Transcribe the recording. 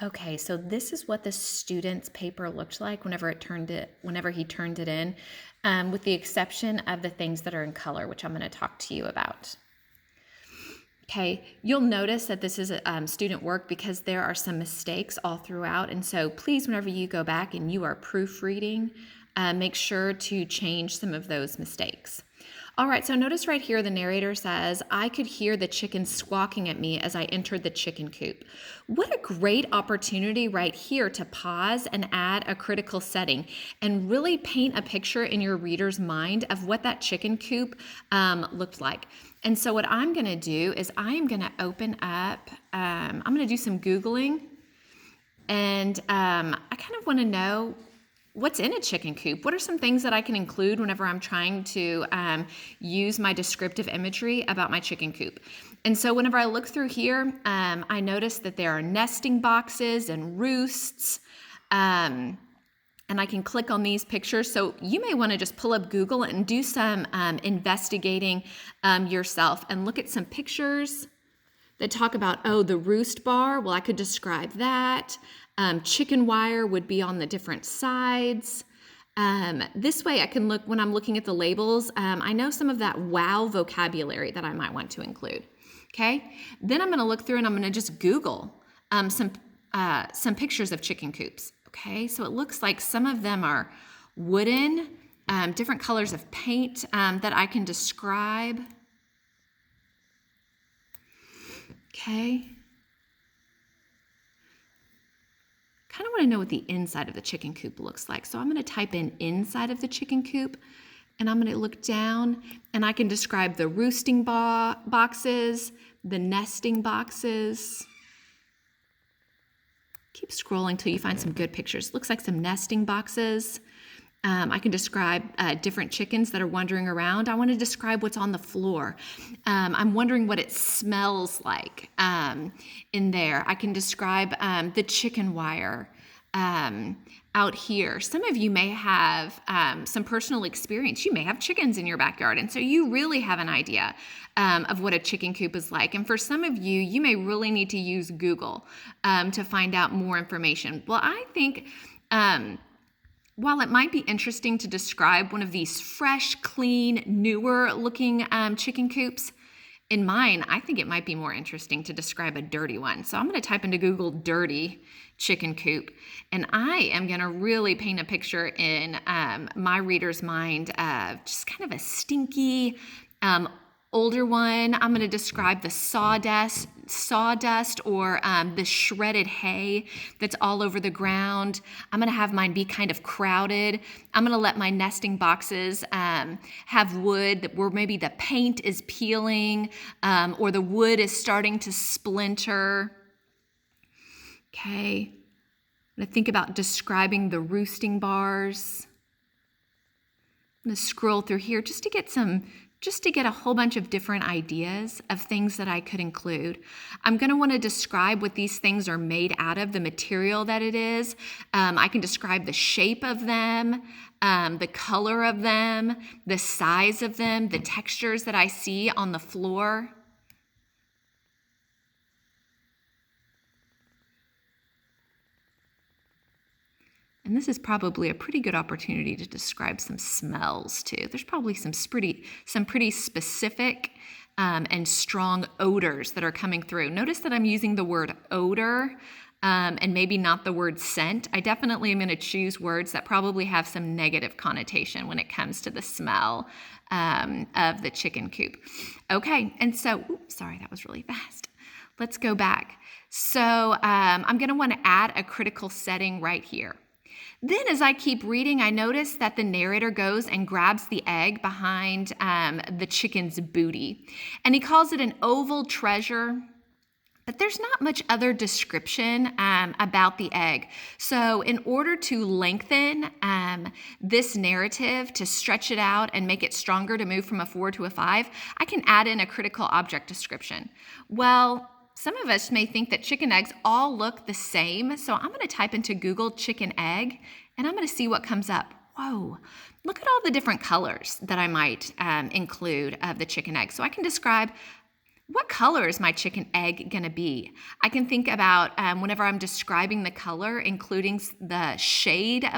Okay, so this is what the student's paper looked like whenever he turned it in, with the exception of the things that are in color, which I'm going to talk to you about. Okay, you'll notice that this is student work because there are some mistakes all throughout. And so please, whenever you go back and you are proofreading, make sure to change some of those mistakes. All right, so notice right here the narrator says, I could hear the chickens squawking at me as I entered the chicken coop. What a great opportunity right here to pause and add a critical setting and really paint a picture in your reader's mind of what that chicken coop looked like. And so what I'm going to do is I'm going to open up, I'm going to do some Googling, and I kind of want to know what's in a chicken coop. What are some things that I can include whenever I'm trying to use my descriptive imagery about my chicken coop? And so whenever I look through here, I notice that there are nesting boxes and roosts, and I can click on these pictures. So you may want to just pull up Google and do some investigating yourself and look at some pictures that talk about, the roost bar. Well, I could describe that. Chicken wire would be on the different sides. This way I can look, when I'm looking at the labels, I know some of that wow vocabulary that I might want to include. Okay, then I'm going to look through and I'm going to just Google some pictures of chicken coops. Okay, so it looks like some of them are wooden, different colors of paint that I can describe. Okay. Kind of want to know what the inside of the chicken coop looks like. So I'm going to type in inside of the chicken coop, and I'm going to look down, and I can describe the roosting boxes, the nesting boxes. Keep scrolling till you find some good pictures. Looks like some nesting boxes. I can describe different chickens that are wandering around. I want to describe what's on the floor. I'm wondering what it smells like in there. I can describe the chicken wire out here. Some of you may have some personal experience. You may have chickens in your backyard, and so you really have an idea of what a chicken coop is like. And for some of you, you may really need to use Google to find out more information. Well, I think while it might be interesting to describe one of these fresh, clean, newer looking chicken coops, in mine, I think it might be more interesting to describe a dirty one. So I'm going to type into Google dirty chicken coop, and I am going to really paint a picture in my reader's mind of just kind of a stinky, older one. I'm going to describe the sawdust or the shredded hay that's all over the ground. I'm going to have mine be kind of crowded. I'm going to let my nesting boxes have wood where maybe the paint is peeling or the wood is starting to splinter. Okay. I'm going to think about describing the roosting bars. I'm going to scroll through here just to get a whole bunch of different ideas of things that I could include. I'm going to want to describe what these things are made out of, the material that it is. I can describe the shape of them, the color of them, the size of them, the textures that I see on the floor. And this is probably a pretty good opportunity to describe some smells too. There's probably some pretty specific and strong odors that are coming through. Notice that I'm using the word odor and maybe not the word scent. I definitely am going to choose words that probably have some negative connotation when it comes to the smell of the chicken coop. Okay, and so, sorry, that was really fast. Let's go back. So I'm going to want to add a critical setting right here. Then as I keep reading, I notice that the narrator goes and grabs the egg behind the chicken's booty. And he calls it an oval treasure. But there's not much other description about the egg. So in order to lengthen this narrative, to stretch it out and make it stronger, to move from a 4 to a 5, I can add in a critical object description. Well, some of us may think that chicken eggs all look the same, so I'm going to type into Google chicken egg, and I'm going to see what comes up. Whoa, look at all the different colors that I might include of the chicken egg. So I can describe what color is my chicken egg going to be? I can think about whenever I'm describing the color, including the shade of